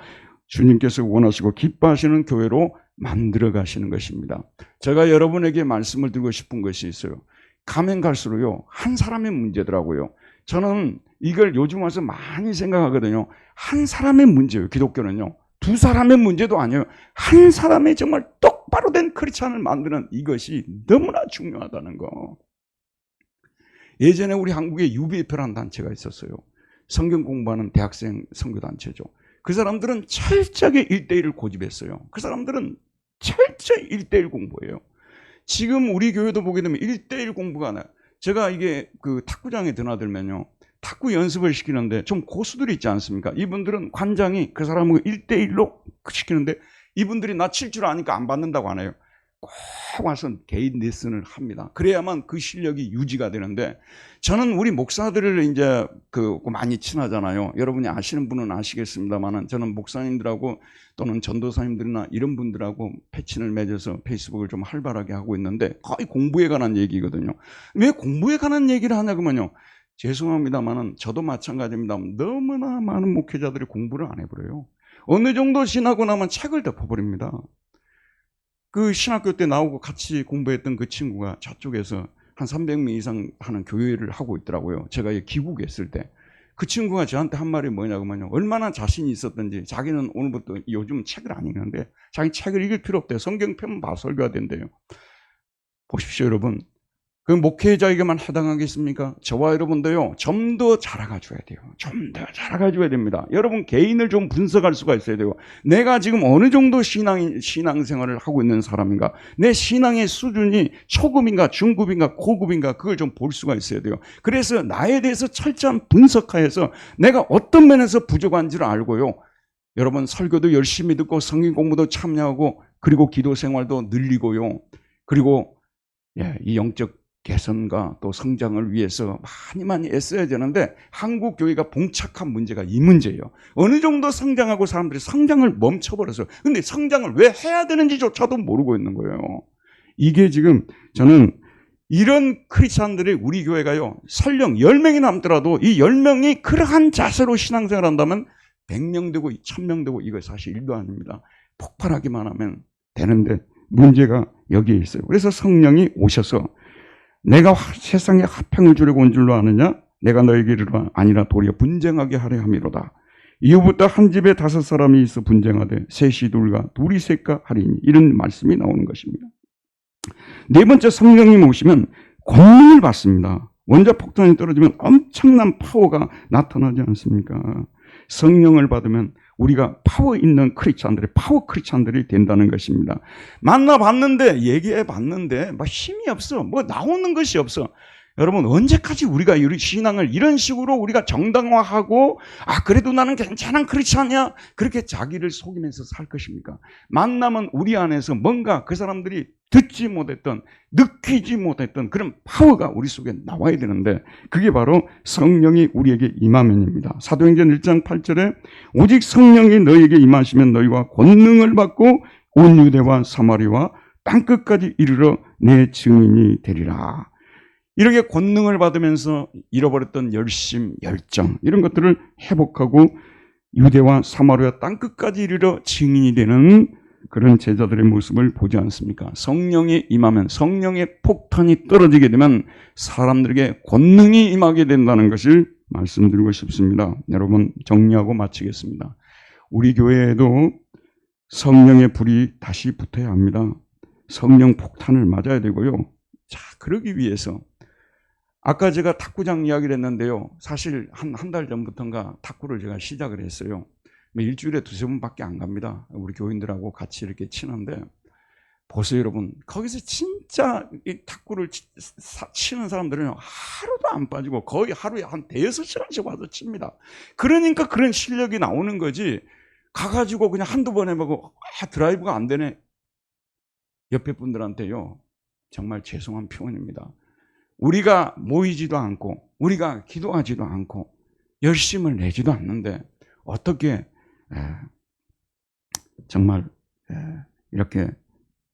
주님께서 원하시고 기뻐하시는 교회로 만들어 가시는 것입니다. 제가 여러분에게 말씀을 드리고 싶은 것이 있어요. 가면 갈수록요, 한 사람의 문제더라고요. 저는 이걸 요즘 와서 많이 생각하거든요. 한 사람의 문제예요. 기독교는요, 두 사람의 문제도 아니에요. 한 사람의 정말 똑바로 된 크리스찬을 만드는 이것이 너무나 중요하다는 거. 예전에 우리 한국에 UBF라는 단체가 있었어요. 성경 공부하는 대학생 선교단체죠. 그 사람들은 철저하게 1대1을 고집했어요. 그 사람들은 철저히 1대1 공부예요. 지금 우리 교회도 보게 되면 1대1 공부가 나요. 제가 이게 그 탁구장에 드나들면요, 탁구 연습을 시키는데 좀 고수들이 있지 않습니까? 이분들은 관장이 그 사람을 1대1로 시키는데, 이분들이 나 칠 줄 아니까 안 받는다고 안 해요. 꼭 와서 개인 레슨을 합니다. 그래야만 그 실력이 유지가 되는데, 저는 우리 목사들을 이제 많이 친하잖아요. 여러분이 아시는 분은 아시겠습니다만은, 저는 목사님들하고 또는 전도사님들이나 이런 분들하고 패친을 맺어서 페이스북을 좀 활발하게 하고 있는데, 거의 공부에 관한 얘기거든요. 왜 공부에 관한 얘기를 하냐면요, 죄송합니다만은 저도 마찬가지입니다. 너무나 많은 목회자들이 공부를 안 해버려요. 어느 정도 지나고 나면 책을 덮어버립니다. 그 신학교 때 나오고 같이 공부했던 그 친구가 저쪽에서 한 300명 이상 하는 교회를 하고 있더라고요. 제가 귀국했을 때. 그 친구가 저한테 한 말이 뭐냐면요, 얼마나 자신이 있었던지, 자기는 오늘부터 요즘 책을 안 읽는데 자기 책을 읽을 필요 없대요. 성경 펴면 봐 설교가 된대요. 보십시오 여러분. 그 목회자에게만 해당하겠습니까? 저와 여러분도요, 좀 더 자라가줘야 돼요. 좀 더 자라가줘야 됩니다. 여러분 개인을 좀 분석할 수가 있어야 돼요. 내가 지금 어느 정도 신앙생활을 하고 있는 사람인가? 내 신앙의 수준이 초급인가, 중급인가, 고급인가? 그걸 좀 볼 수가 있어야 돼요. 그래서 나에 대해서 철저한 분석하여서 내가 어떤 면에서 부족한지를 알고요. 여러분 설교도 열심히 듣고 성경 공부도 참여하고 그리고 기도 생활도 늘리고요. 그리고 이 영적 개선과 또 성장을 위해서 많이 애써야 되는데 한국 교회가 봉착한 문제가 이 문제예요. 어느 정도 성장하고 사람들이 성장을 멈춰버려서 근데 성장을 왜 해야 되는지조차도 모르고 있는 거예요. 이게 지금 저는 이런 크리스찬들이 우리 교회가요. 설령 10명이 남더라도 이 10명이 그러한 자세로 신앙생활을 한다면 100명 되고 1000명 되고 이거 사실 일도 아닙니다. 폭발하기만 하면 되는데 문제가 여기에 있어요. 그래서 성령이 오셔서 내가 세상에 화평을 주려고 온 줄로 아느냐? 내가 너에게 이르라 아니라 도리어 분쟁하게 하려 함이로다. 이후부터 한 집에 5사람이 있어 분쟁하되 셋이 둘과 둘이 셋과 하리니 이런 말씀이 나오는 것입니다. 네 번째 성령님 오시면 권능을 받습니다. 원자 폭탄이 떨어지면 엄청난 파워가 나타나지 않습니까? 성령을 받으면 우리가 파워 있는 크리스찬들이 파워 크리스찬들이 된다는 것입니다. 만나봤는데 얘기해봤는데 뭐 힘이 없어. 뭐 나오는 것이 없어. 여러분 언제까지 우리가 신앙을 이런 식으로 우리가 정당화하고 그래도 나는 괜찮은 크리스찬이야 그렇게 자기를 속이면서 살 것입니까? 만나면 우리 안에서 뭔가 그 사람들이 듣지 못했던 느끼지 못했던 그런 파워가 우리 속에 나와야 되는데 그게 바로 성령이 우리에게 임하면입니다. 사도행전 1장 8절에 오직 성령이 너희에게 임하시면 너희가 권능을 받고 온 유대와 사마리아와 땅끝까지 이르러 내 증인이 되리라. 이렇게 권능을 받으면서 잃어버렸던 열심, 열정 이런 것들을 회복하고 유대와 사마리아 땅끝까지 이르러 증인이 되는 그런 제자들의 모습을 보지 않습니까? 성령이 임하면 성령의 폭탄이 떨어지게 되면 사람들에게 권능이 임하게 된다는 것을 말씀드리고 싶습니다. 여러분 정리하고 마치겠습니다. 우리 교회에도 성령의 불이 다시 붙어야 합니다. 성령 폭탄을 맞아야 되고요. 자, 그러기 위해서 아까 제가 탁구장 이야기를 했는데요. 사실 한 달 전부터인가 탁구를 제가 시작을 했어요. 일주일에 2-3번밖에 안 갑니다. 우리 교인들하고 같이 이렇게 치는데 보세요 여러분. 거기서 진짜 이 탁구를 치는 사람들은 하루도 안 빠지고 거의 하루에 한 5-6시간씩 와서 칩니다. 그러니까 그런 실력이 나오는 거지 가가지고 그냥 한두 번 해보고 드라이브가 안 되네. 옆에 분들한테요. 정말 죄송한 표현입니다. 우리가 모이지도 않고 우리가 기도하지도 않고 열심을 내지도 않는데 어떻게 정말 이렇게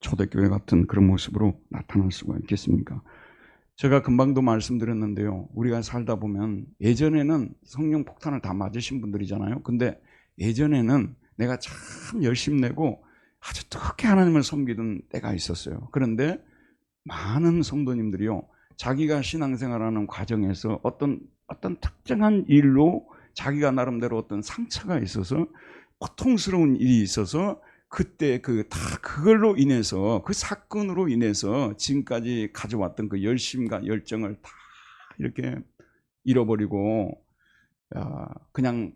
초대교회 같은 그런 모습으로 나타날 수가 있겠습니까? 제가 금방도 말씀드렸는데요. 우리가 살다 보면 예전에는 성령 폭탄을 다 맞으신 분들이잖아요. 근데 예전에는 내가 참 열심 내고 아주 뜨겁게 하나님을 섬기던 때가 있었어요. 그런데 많은 성도님들이요. 자기가 신앙생활하는 과정에서 어떤 특정한 일로 자기가 나름대로 어떤 상처가 있어서 고통스러운 일이 있어서 그때 그걸로 인해서 그 사건으로 인해서 지금까지 가져왔던 그 열심과 열정을 다 이렇게 잃어버리고 그냥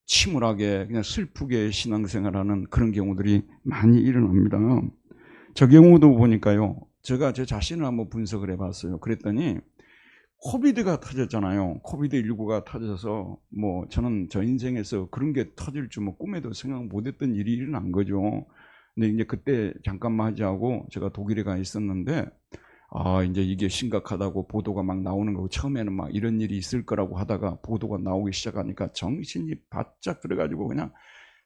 침울하게 그냥 슬프게 신앙생활하는 그런 경우들이 많이 일어납니다. 저 경우도 보니까요. 제가 제 자신을 한번 분석을 해봤어요. 그랬더니 코비드가 터졌잖아요. 코비드19가 터져서 저는 저 인생에서 그런 게 터질 줄 꿈에도 생각 못했던 일이 일어난 거죠. 근데 이제 그때 잠깐만 하지 하고 제가 독일에 가 있었는데 이제 이게 심각하다고 보도가 막 나오는 거고 처음에는 막 이런 일이 있을 거라고 하다가 보도가 나오기 시작하니까 정신이 바짝 들어가지고 그냥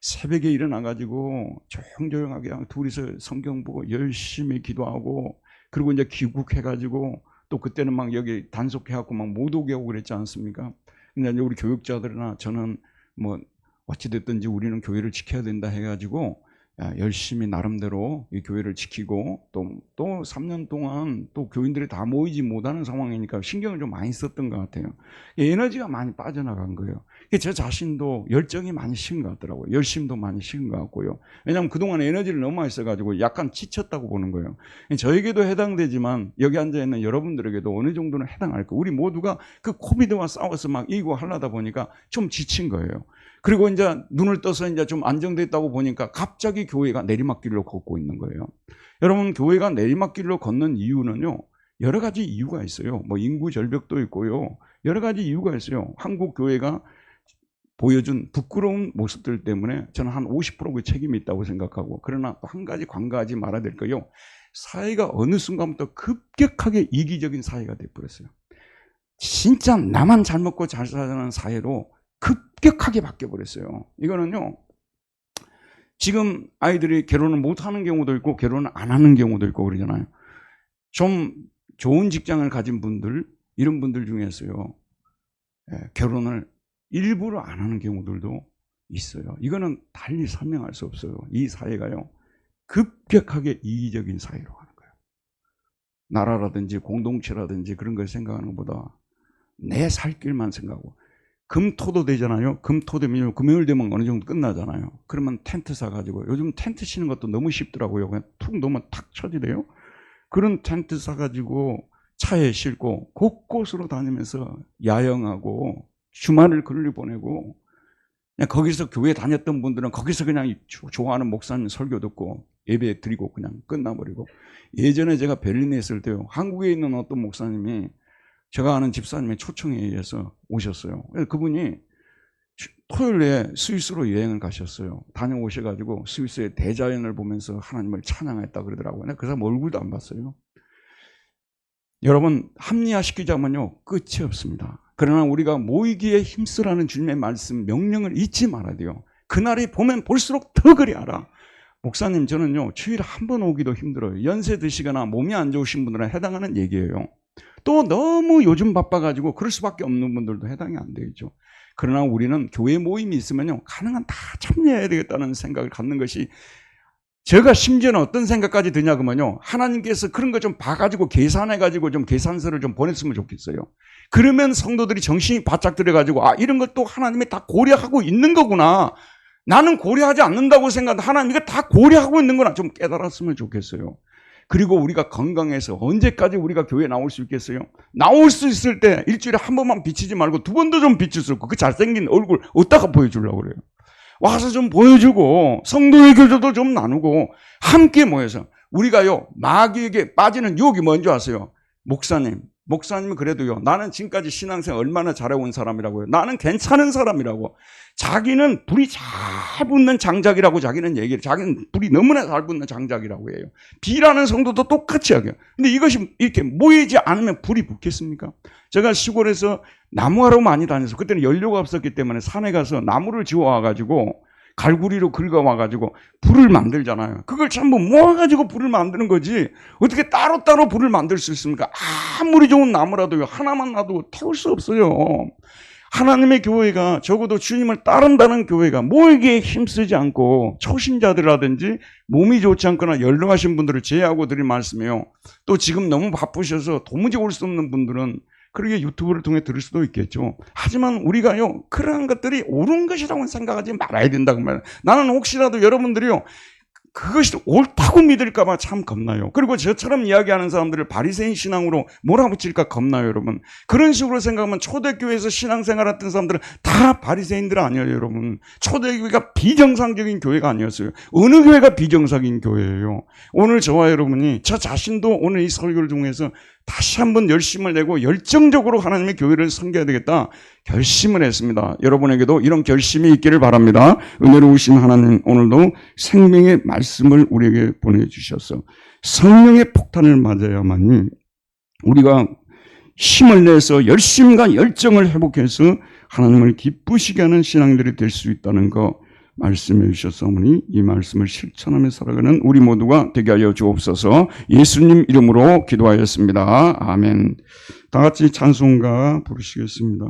새벽에 일어나가지고 조용조용하게 그냥 둘이서 성경 보고 열심히 기도하고 그리고 이제 귀국해가지고 또 그때는 막 여기 단속해갖고 막 못 오게 하고 그랬지 않습니까? 근데 이제 우리 교육자들이나 저는 어찌됐든지 우리는 교회를 지켜야 된다 해가지고 열심히 나름대로 이 교회를 지키고 또 3년 동안 또 교인들이 다 모이지 못하는 상황이니까 신경을 좀 많이 썼던 것 같아요. 에너지가 많이 빠져나간 거예요. 저 자신도 열정이 많이 식은 것 같더라고요. 열심도 많이 식은 것 같고요. 왜냐하면 그동안 에너지를 너무 많이 써가지고 약간 지쳤다고 보는 거예요. 저에게도 해당되지만 여기 앉아있는 여러분들에게도 어느 정도는 해당할 거예요. 우리 모두가 그 코비드와 싸워서 막 이기고 하려다 보니까 좀 지친 거예요. 그리고 이제 눈을 떠서 이제 좀 안정됐다고 보니까 갑자기 교회가 내리막길로 걷고 있는 거예요. 여러분, 교회가 내리막길로 걷는 이유는요, 여러 가지 이유가 있어요. 뭐 인구 절벽도 있고요. 여러 가지 이유가 있어요. 한국 교회가 보여준 부끄러운 모습들 때문에 저는 한 50%의 책임이 있다고 생각하고, 그러나 또 한 가지 관가하지 말아야 될 거요. 사회가 어느 순간부터 급격하게 이기적인 사회가 돼버렸어요. 진짜 나만 잘 먹고 잘 사는 사회로 급격하게 바뀌어버렸어요. 이거는요, 지금 아이들이 결혼을 못하는 경우도 있고 결혼을 안 하는 경우도 있고 그러잖아요. 좀 좋은 직장을 가진 분들, 이런 분들 중에서요, 결혼을 일부러 안 하는 경우들도 있어요. 이거는 달리 설명할 수 없어요. 이 사회가요, 급격하게 이기적인 사회로 가는 거예요. 나라라든지 공동체라든지 그런 걸 생각하는 것보다 내 살 길만 생각하고, 금토도 되잖아요. 금토 되면 금요일 되면 어느 정도 끝나잖아요. 그러면 텐트 사가지고, 요즘 텐트 치는 것도 너무 쉽더라고요. 그냥 툭 놓으면 탁 쳐지대요. 그런 텐트 사가지고 차에 싣고 곳곳으로 다니면서 야영하고 주말을 그걸로 보내고, 그냥 거기서 교회 다녔던 분들은 거기서 그냥 좋아하는 목사님 설교 듣고 예배 드리고 그냥 끝나버리고. 예전에 제가 베를린에 있을 때요, 한국에 있는 어떤 목사님이 제가 아는 집사님의 초청에 의해서 오셨어요. 그분이 토요일에 스위스로 여행을 가셨어요. 다녀오셔가지고 스위스의 대자연을 보면서 하나님을 찬양했다 그러더라고요. 그 사람 얼굴도 안 봤어요. 여러분, 합리화시키자면요, 끝이 없습니다. 그러나 우리가 모이기에 힘쓰라는 주님의 말씀, 명령을 잊지 말아야 돼요. 그날이 보면 볼수록 더 그리 알아. 목사님, 저는요, 주일에 한 번 오기도 힘들어요. 연세 드시거나 몸이 안 좋으신 분들은 해당하는 얘기예요. 또 너무 요즘 바빠가지고 그럴 수밖에 없는 분들도 해당이 안 되죠. 그러나 우리는 교회 모임이 있으면요, 가능한 다 참여해야 되겠다는 생각을 갖는 것이, 제가 심지어는 어떤 생각까지 드냐 그러면요, 하나님께서 그런 거 좀 봐가지고 계산해가지고 좀 계산서를 좀 보냈으면 좋겠어요. 그러면 성도들이 정신이 바짝 들어가지고, 아, 이런 것도 하나님이 다 고려하고 있는 거구나. 나는 고려하지 않는다고 생각하는데 하나님 이거 다 고려하고 있는 거나 좀 깨달았으면 좋겠어요. 그리고 우리가 건강해서 언제까지 우리가 교회에 나올 수 있겠어요? 나올 수 있을 때 일주일에 한 번만 비치지 말고 두 번도 좀 비추고 그 잘생긴 얼굴 어디다가 보여주려고 그래요? 와서 좀 보여주고 성도의 교제도 좀 나누고 함께 모여서, 우리가요, 마귀에게 빠지는 유혹이 뭔지 아세요? 목사님은 그래도요, 나는 지금까지 신앙생활 얼마나 잘해온 사람이라고요. 나는 괜찮은 사람이라고. 자기는 불이 잘 붙는 장작이라고 자기는 얘기해요. 자기는 불이 너무나 잘 붙는 장작이라고 해요. 비라는 성도도 똑같이 하게요. 근데 이것이 이렇게 모이지 않으면 불이 붙겠습니까? 제가 시골에서 나무하러 많이 다녔어요. 그때는 연료가 없었기 때문에 산에 가서 나무를 지어와가지고 갈구리로 긁어와가지고 불을 만들잖아요. 그걸 전부 모아가지고 불을 만드는 거지, 어떻게 따로따로 불을 만들 수 있습니까? 아무리 좋은 나무라도요, 하나만 놔도 태울 수 없어요. 하나님의 교회가, 적어도 주님을 따른다는 교회가 모이기에 힘쓰지 않고 초신자들이라든지 몸이 좋지 않거나 연로하신 분들을 제외하고 드릴 말씀이에요. 또 지금 너무 바쁘셔서 도무지 올 수 없는 분들은 그러게 유튜브를 통해 들을 수도 있겠죠. 하지만 우리가요, 그러한 것들이 옳은 것이라고 생각하지 말아야 된다고 말해요. 나는 혹시라도 여러분들이요, 그것이 옳다고 믿을까봐 참 겁나요. 그리고 저처럼 이야기하는 사람들을 바리새인 신앙으로 몰아붙일까 겁나요, 여러분. 그런 식으로 생각하면 초대교회에서 신앙생활 했던 사람들은 다 바리새인들 아니에요, 여러분. 초대교회가 비정상적인 교회가 아니었어요. 어느 교회가 비정상인 교회예요? 오늘 저와 여러분이, 저 자신도 오늘 이 설교를 통해서 다시 한번 열심을 내고 열정적으로 하나님의 교회를 섬겨야 되겠다 결심을 했습니다. 여러분에게도 이런 결심이 있기를 바랍니다. 은혜로우신 하나님, 오늘도 생명의 말씀을 우리에게 보내주셔서 성령의 폭탄을 맞아야만이 우리가 힘을 내서 열심과 열정을 회복해서 하나님을 기쁘시게 하는 신앙들이 될 수 있다는 거 말씀해 주셨사오니 이 말씀을 실천하며 살아가는 우리 모두가 되게 하여 주옵소서. 예수님 이름으로 기도하였습니다. 아멘. 다 같이 찬송가 부르시겠습니다.